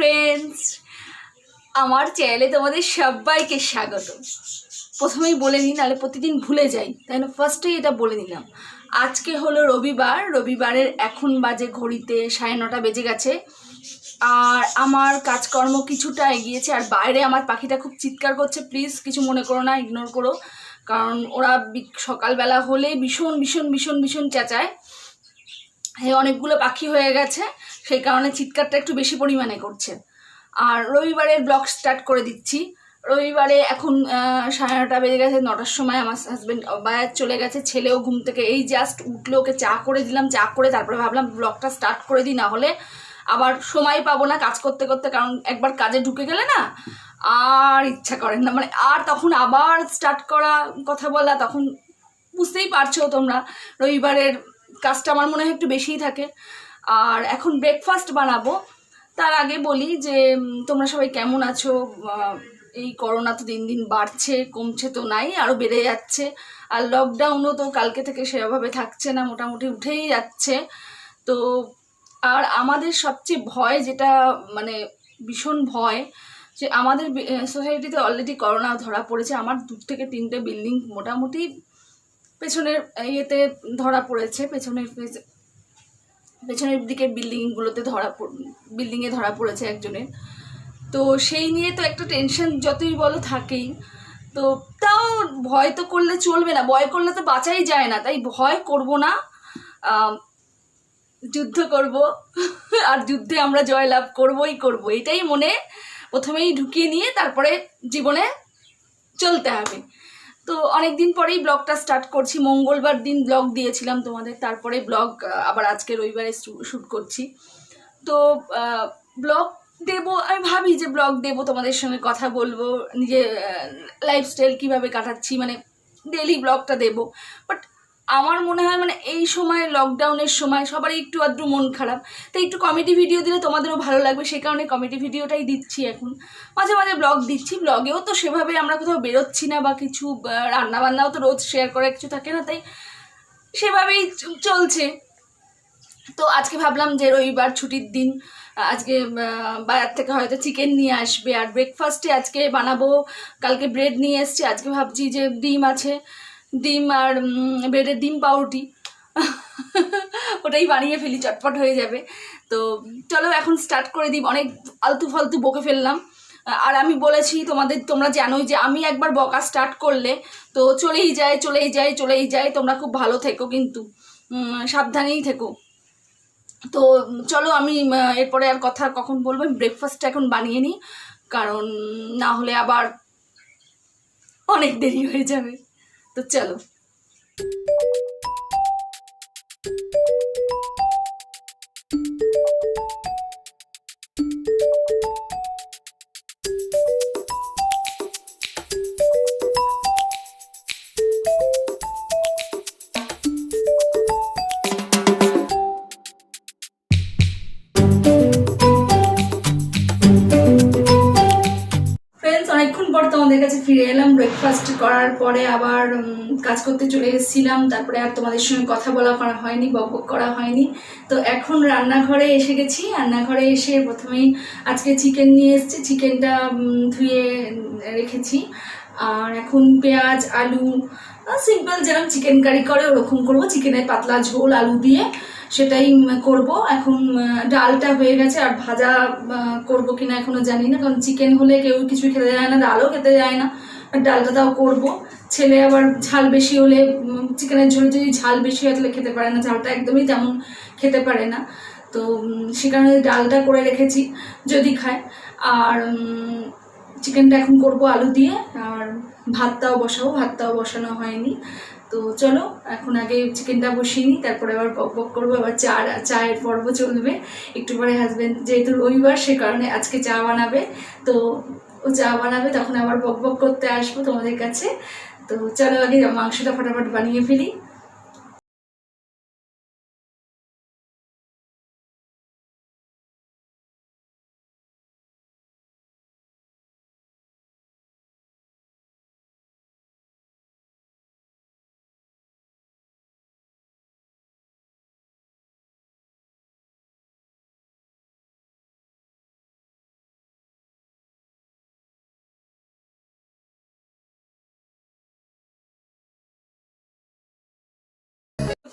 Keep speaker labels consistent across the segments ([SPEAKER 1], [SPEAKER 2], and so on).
[SPEAKER 1] Friends, আমার চ্যানেলে তোমাদের সবাইকে স্বাগত। প্রথমেই বলে নিই, নাহলে প্রতিদিন ভুলে যাই, তাই না? ফার্স্টেই এটা বলে নিলাম। আজকে হলো রবিবার, রবিবারের এখন বাজে ঘড়িতে 9:30 বেজে গেছে। আর আমার কাজকর্ম কিছুটা এগিয়েছে, আর বাইরে আমার পাখিটা খুব চিৎকার করছে। প্লিজ কিছু মনে করো না, ইগনোর করো, কারণ ওরা সকালবেলা হলে ভীষণ ভীষণ ভীষণ ভীষণ চেঁচায়। হ্যাঁ, অনেকগুলো পাখি হয়ে গেছে, সেই কারণে চিৎকারটা একটু বেশি পরিমাণে করছে। আর রবিবারের ব্লগ স্টার্ট করে দিচ্ছি। রবিবারে এখন 9:30 বেজে গেছে। 9টার সময় আমার হাজব্যান্ড বাজার চলে গেছে, ছেলেও ঘুম থেকে এই জাস্ট উঠলো, ওকে চা করে দিলাম। চা করে তারপরে ভাবলাম ব্লগটা স্টার্ট করে দিই, না হলে আবার সময় পাবো না কাজ করতে করতে, কারণ একবার কাজে ঢুকে গেলে না আর ইচ্ছা করেন না, মানে আর তখন আবার স্টার্ট করা, কথা বলা, তখন বুঝতেই পারছো তোমরা রবিবারের কাজটা আমার মনে হয় একটু বেশিই থাকে। আর এখন ব্রেকফাস্ট বানাবো। তার আগে বলি যে তোমরা সবাই কেমন আছো? এই করোনা তো দিন দিন বাড়ছে, কমছে তো নাই, আরও বেড়ে যাচ্ছে। আর লকডাউনও তো কালকে থেকে সেভাবে থাকছে না, মোটামুটি উঠেই যাচ্ছে। তো আর আমাদের সবচেয়ে ভয় যেটা, মানে ভীষণ ভয়, যে আমাদের সোসাইটিতে অলরেডি করোনা ধরা পড়েছে। আমার 2 থেকে 3টে বিল্ডিং মোটামুটি পেছনের ইয়েতে ধরা পড়েছে, পেছনের দিকে বিল্ডিংগুলোতে বিল্ডিংয়ে ধরা পড়েছে একজনের। তো সেই নিয়ে তো একটা টেনশন যতই বলো থাকেই। তো তাও ভয় তো করলে চলবে না, ভয় করলে তো বাঁচাই যায় না, তাই ভয় করব না, যুদ্ধ করব। আর যুদ্ধে আমরা জয়লাভ করবই করব, এটাই মনে প্রথমেই ঢুকিয়ে নিয়ে তারপরে জীবনে চলতে হবে। তো অনেক দিন পরেই ব্লগটা স্টার্ট করছি। মঙ্গলবার দিন ব্লগ দিয়েছিলাম তোমাদের, তারপরে ব্লগ আবার আজকে রবিবারে শ্যুট করছি। তো ব্লগ দেবো, আমি ভাবি যে ব্লগ দেবো, তোমাদের সঙ্গে কথা বলবো, নিজের লাইফস্টাইল কীভাবে কাটাচ্ছি, মানে ডেইলি ব্লগটা দেবো। বাট আমার মনে হয় মানে এই সময়, লকডাউনের সময় সবারই একটু আধটু মন খারাপ, তাই একটু কমেডি ভিডিও দিলে তোমাদেরও ভালো লাগবে, সেই কারণে কমেডি ভিডিওটাই দিচ্ছি এখন। মাঝে মাঝে ব্লগ দিচ্ছি, ব্লগেও তো সেভাবে আমরা কোথাও বেরোচ্ছি না, বা কিছু রান্নাবান্নাও তো রোজ শেয়ার করার কিছু থাকে না, তাই সেভাবেই চলছে। তো আজকে ভাবলাম যে রবিবার ছুটির দিন, আজকে বাজার থেকে হয়তো চিকেন নিয়ে আসবে। আর ব্রেকফাস্টে আজকে বানাবো, কালকে ব্রেড নিয়ে এসছি, আজকে ভাবছি যে ডিম আছে, ডিম আর ব্রেডের ডিম পাউরুটি ওটাই বানিয়ে ফেলি, চটপট হয়ে যাবে। তো চলো এখন স্টার্ট করে দিই, অনেক আলতু ফালতু বকে ফেললাম। আর আমি বলেছি তোমাদের, তোমরা জানোই যে আমি একবার বকা স্টার্ট করলে তো চলেই যায়। তোমরা খুব ভালো থেকো, কিন্তু সাবধানেই থেকো। তো চলো আমি এরপরে আর কথা কখন বলবো, ব্রেকফাস্টটা এখন বানিয়ে নিই, কারণ না হলে আবার অনেক দেরি হয়ে যাবে। তো চলো। অনেকক্ষণ পর তোমাদের কাছে ফিরে এলাম, ব্রেকফাস্ট করার পরে আবার কাজ করতে চলে এসেছিলাম, তারপরে আর তোমাদের সঙ্গে কথা বলা করা হয়নি, বকবক করা হয়নি। তো এখন রান্নাঘরে এসে গেছি। রান্নাঘরে এসে প্রথমেই আজকে চিকেন নিয়ে এসেছি, চিকেনটা ধুয়ে রেখেছি। আর এখন পেঁয়াজ আলু সিম্পল যেরকম চিকেন কারি করে ওরকম করবো, চিকেনের পাতলা ঝোল আলু দিয়ে সেটাই করব। এখন ডালটা হয়ে গেছে, আর ভাজা করব কিনা এখনো জানি না, কারণ চিকেন হলে কেউ কিছু খেতে যায় না, ডালও খেতে যায় না, ডালটা তাও করব। ছেলে আবার ঝাল বেশি হলে, চিকেনের ঝোল যদি ঝাল বেশি হয় তাহলে খেতে পারে না, ঝালটা একদমই তেমন খেতে পারে না। তো সে কারণে ডালটা করে রেখেছি যদি খায়। আর চিকেনটা এখন করব আলু দিয়ে, আর ভাতটাও বসানো হয়নি। তো চলো এখন আগে চিকেনটা বসিয়ে নিই, তারপরে আবার বক করবো, আবার চায়ের পর্ব চলবে একটু পরে। হাজব্যান্ড যেহেতু রবিবার সে কারণে আজকে চা বানাবে, তো ও চা বানাবে, তখন আবার বক করতে আসবো তোমাদের কাছে। তো চলো আগে মাংসটা ফটাফট বানিয়ে ফেলি।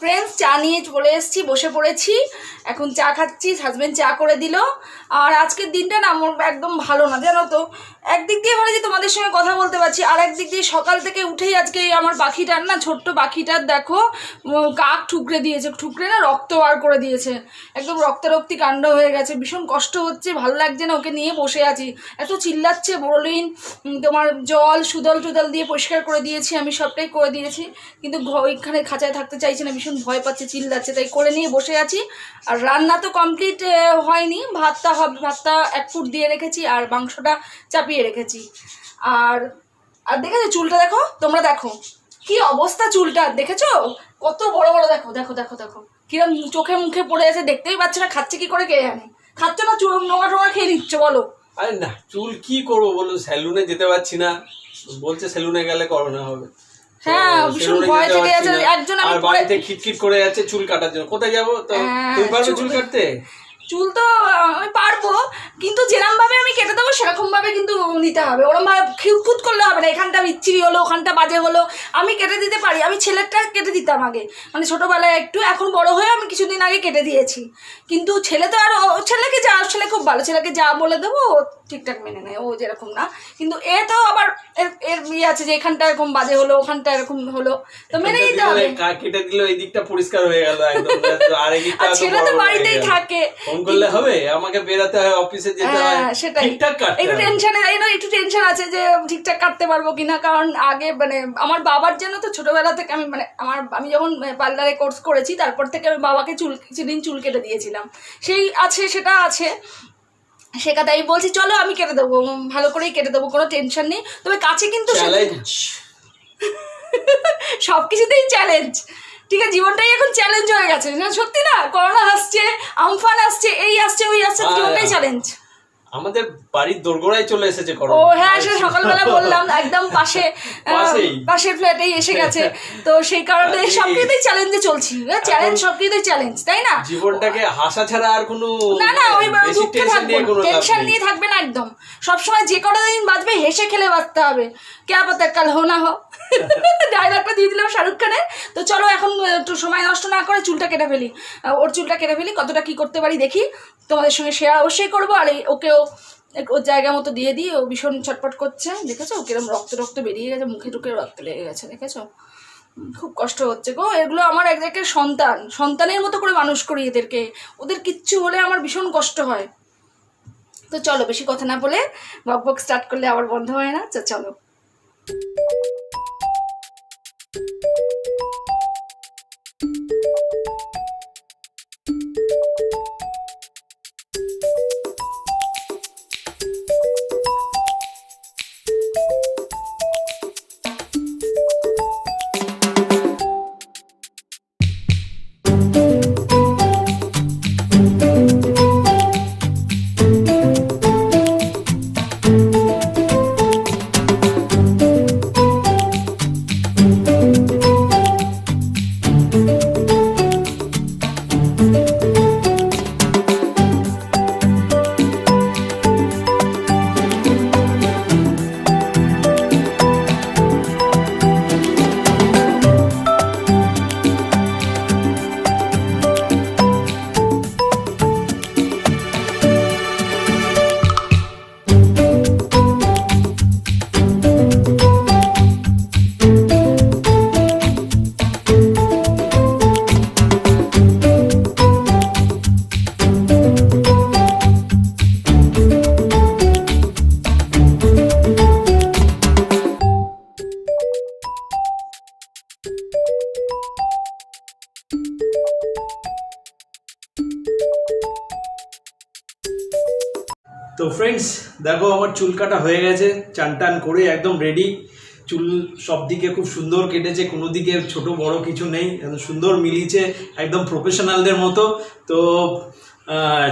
[SPEAKER 1] ফ্রেন্ডস, চা নিয়ে চলে এসেছি, বসে পড়েছি, এখন চা খাচ্ছি, হাজব্যান্ড চা করে দিল। আর আজকের দিনটা না আমার একদম ভালো না, জানো তো। একদিক দিয়ে ভালো যে তোমাদের সঙ্গে কথা বলতে পারছি, আর একদিক দিয়ে সকাল থেকে উঠেই আজকে আমার পাখিটার না, ছোট্ট পাখিটার দেখো কাক ঠুকরে দিয়েছে, ঠুকরে না রক্ত বার করে দিয়েছে, একদম রক্তারক্তি কাণ্ড হয়ে গেছে, ভীষণ কষ্ট হচ্ছে, ভালো লাগছে না, ওকে নিয়ে বসে আছি। এত চিল্লাচ্ছে, বড়লিন তোমার জল সুদল টুদল দিয়ে পরিষ্কার করে দিয়েছি, আমি সবটাই করে দিয়েছি, কিন্তু ওইখানে খাঁচায় থাকতে চাইছে না, ভীষণ ভয় পাচ্ছে, চিল্লাচ্ছে, তাই করে নিয়ে বসে আছি। আর রান্না তো কমপ্লিট হয়নি, ভাতটা হবে, ভাতটা 1 ফুট দিয়ে রেখেছি, আর মাংসটা চাপিয়ে রেখেছি। আর আর দেখেছো চুলটা, দেখো তোমরা, দেখো কি অবস্থা চুলটা, দেখেছো কত বড় বড়, দেখো দেখো দেখো দেখো কিরম চোখে মুখে পড়ে আছে, দেখতেই পাচ্ছে না, খাচ্ছে কি করে কে জানে, খাচ্ছ না চুল নোংরা টোঙা খেয়ে নিচ্ছ বলো।
[SPEAKER 2] আরে না, চুল কি করবো বলো, সেলুনে যেতে পারছি না, বলছে সেলুনে গেলে করোনা হবে।
[SPEAKER 1] হ্যাঁ, ভীষণ ভয় থেকে আছে। একজন
[SPEAKER 2] আর বাড়িতে খিটখিট করে যাচ্ছে চুল কাটার জন্য, কোথায় যাবো? তো তুমি পারবে চুল কাটতে?
[SPEAKER 1] চুল তো আমি পারবো, কিন্তু যেরকম ভাবে আমি কেটে দেবো সেরকম ভাবে কিন্তু নিতে হবে, ওরকম ভাবে খুঁত করলে হবে না, এখানটা বিচ্ছিরি হলো, ওখানটা বাজে হলো, আমি কেটে দিতে পারি। আমি ছেলেরটা কেটে দিতাম আগে, মানে ছোটোবেলায় একটু, এখন বড় হয়ে আমি কিছুদিন আগে কেটে দিয়েছি। কিন্তু ছেলে তো আর, ছেলেকে যা, ছেলে খুব ভালো, ছেলেকে যা বলে দেবো ও ঠিকঠাক মেনে নেয়, ও যেরকম না। কিন্তু এ তো আবার এর ইয়ে আছে যে এখানটা এরকম বাজে হলো, ওখানটা এরকম হলো, তো মেনে নিতে হবে।
[SPEAKER 2] কেটে দিল, এই দিকটা পরিষ্কার হয়ে গেল একদম, আর এই দিকটা
[SPEAKER 1] ছেলে তো বাড়িতেই থাকে,
[SPEAKER 2] ফোন করলে হবে, আমাকে বেরাতে হয়, অফিসে যেতে হয়,
[SPEAKER 1] সেটাই
[SPEAKER 2] ঠিকঠাক কাটতে
[SPEAKER 1] একটু টেনশনে, একটু টেনশন আছে যে ঠিকঠাক কাটতে পারবো কিনা, কারণ আগে মানে আমার বাবার জন্য তো ছোটবেলা থেকে আমি, মানে আমি যখন পার্লারে কোর্স করেছি তারপর থেকে আমি বাবাকে সেদিন চুল কেটে দিয়েছিলাম, সেই আছে, সেটা আছে, সে কথা আমি বলছি চলো আমি কেটে দেবো, ভালো করেই কেটে দেবো, কোনো টেনশন নেই। তবে কাছে কিন্তু সব কিছুতেই চ্যালেঞ্জ, ঠিক আছে, জীবনটাই এখন চ্যালেঞ্জ হয়ে গেছে না, সত্যি না, করোনা আসছে, আমফান আসছে, এই আসছে ওই আসছে, জীবনটাই চ্যালেঞ্জ।
[SPEAKER 2] আমাদের বাড়ির দোরগোড়ায় চলে এসেছে করোনা।
[SPEAKER 1] ও হ্যাঁ, সেটা সকালবেলা বললাম, একদম পাশের ফ্ল্যাটেই এসে গেছে, তো সেই কারণে সবকিছুতেই চ্যালেঞ্জে চলছি, চ্যালেঞ্জ সবকিছুতেই চ্যালেঞ্জ, তাই না?
[SPEAKER 2] জীবনটাকে হাসা ছাড়া আর কোনো
[SPEAKER 1] না ওই টেনশন নিয়ে থাকবে না, একদম সবসময় যে কটা দিন বাঁচবে হেসে খেলে বাঁচতে হবে, ক্যা পাতা কাল হো না হো, ডায়লগটা দিয়ে দিলাম শাহরুখ খানের। তো চলো এখন একটু সময় নষ্ট না করে চুলটা কেটে ফেলি, ওর চুলটা কেটে ফেলি, কতটা কি করতে পারি দেখি, তোমাদের সঙ্গে শেয়ার অবশ্যই করবো। আর ওকেও ওর জায়গা মতো দিয়ে দিই, ও ভীষণ ছটপট করছে, দেখেছো কিরম রক্ত বেরিয়ে গেছে, মুখে টুকে রক্ত লেগে গেছে, দেখেছো, খুব কষ্ট হচ্ছে গো। এগুলো আমার একদিকে সন্তানের মতো করে মানুষ করি এদেরকে, ওদের কিচ্ছু হলে আমার ভীষণ কষ্ট হয়। তো চলো বেশি কথা না বলে, বক স্টার্ট করলে আবার বন্ধ হয় না, চলো।
[SPEAKER 2] তো ফ্রেন্ডস দেখো, আমার চুল কাটা হয়ে গেছে, চান টান করে একদম রেডি, চুল সব দিকে খুব সুন্দর কেটেছে, কোনো দিকে ছোট বড় কিছু নেই, একদম সুন্দর মিলিয়েছে, একদম প্রফেশনালদের মতো। তো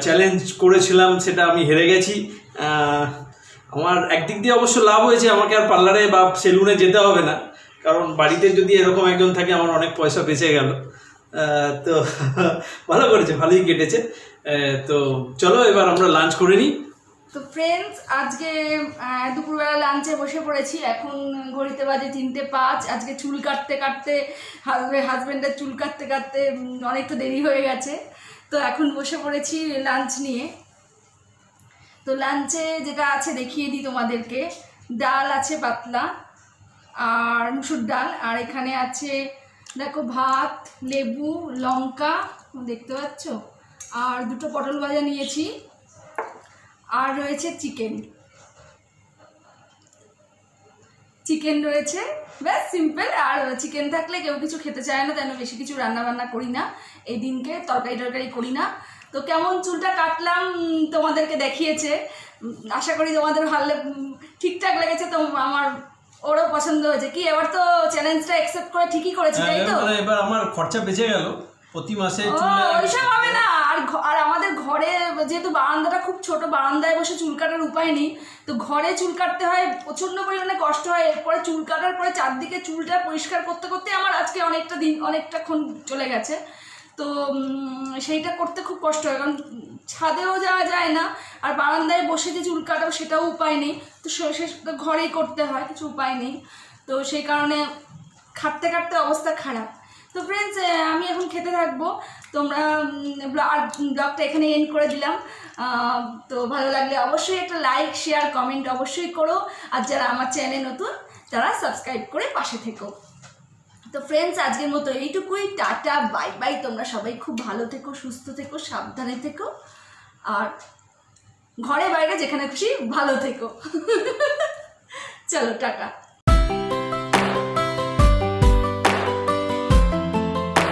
[SPEAKER 2] চ্যালেঞ্জ করেছিলাম, সেটা আমি হেরে গেছি। আমার একদিক দিয়ে অবশ্য লাভ হয়েছে, আমাকে আর পার্লারে বা সেলুনে যেতে হবে না, কারণ বাড়িতে যদি এরকম একজন থাকে আমার অনেক পয়সা বেঁচে গেল। তো ভালো করেছে, ভালোই কেটেছে। তো চলো এবার আমরা লাঞ্চ করে নিই,
[SPEAKER 1] তো ফ্রেন্ডস, আজকে দুপুরবেলা লাঞ্চে বসে পড়েছি। এখন ঘড়িতে বাজে 3:05। আজকে চুল কাটতে কাটতে হাজব্যান্ডের চুল কাটতে কাটতে অনেকটা দেরি হয়ে গেছে। তো এখন বসে পড়েছি লাঞ্চ নিয়ে। তো লাঞ্চে যেটা আছে দেখিয়ে দিই তোমাদেরকে। ডাল আছে পাতলা, আর মুসুর ডাল, আর এখানে আছে দেখো ভাত, লেবু, লঙ্কা দেখতে পাচ্ছ, আর 2টো পটল ভাজা নিয়েছি, আর রয়েছে চিকেন রয়েছে। ব্যাস সিম্পল। আর চিকেন থাকলে কেউ কিছু খেতে চায় না, তাই বেশি কিছু রান্না বান্না করি না এই দিনকে, তরকারি করি না। তো কেমন চুলটা কাটলাম তোমাদেরকে দেখিয়েছে, আশা করি তোমাদের ভালো ঠিকঠাক লেগেছে। তো আমার ওরও পছন্দ হয়েছে। কি এবার তো চ্যালেঞ্জটা অ্যাকসেপ্ট করে ঠিকই করেছি, তাই তো?
[SPEAKER 2] এবার আমার খরচা বেঁচে গেল প্রতি মাসে।
[SPEAKER 1] ওইসব হবে না। আর আমাদের ঘরে যেহেতু বারান্দাটা খুব ছোট, বারান্দায় বসে চুল কাটার উপায় নেই। তো ঘরে চুল কাটতে হয়, প্রচণ্ড পরিমাণে কষ্ট হয়। এরপরে চুল কাটার পরে চারদিকে চুলটা পরিষ্কার করতে করতে আমার আজকে অনেকটাক্ষণ চলে গেছে। তো সেইটা করতে খুব কষ্ট হয়, কারণ ছাদেও যাওয়া যায় না, আর বারান্দায় বসে যে চুল কাটাবো সেটাও উপায় নেই। তো সেটা ঘরেই করতে হয়, কিছু উপায় নেই। তো সেই কারণে খাটতে খাটতে অবস্থা খারাপ। তো ফ্রেন্ডস, আমি এখন খেতে থাকবো। তোমরা ব্লগটা এখানে এন্ড করে দিলাম। তো ভালো লাগলে অবশ্যই একটা লাইক, শেয়ার, কমেন্ট অবশ্যই করো। আর যারা আমার চ্যানেলে নতুন তারা সাবস্ক্রাইব করে পাশে থেকো। তো ফ্রেন্ডস, আজকের মতো এইটুকুই। Tata, bye bye. তোমরা সবাই খুব ভালো থেকো, সুস্থ থেকো, সাবধানে থেকো, আর ঘরে বাইরে যেখানে খুশি ভালো থেকো। চলো টাটা।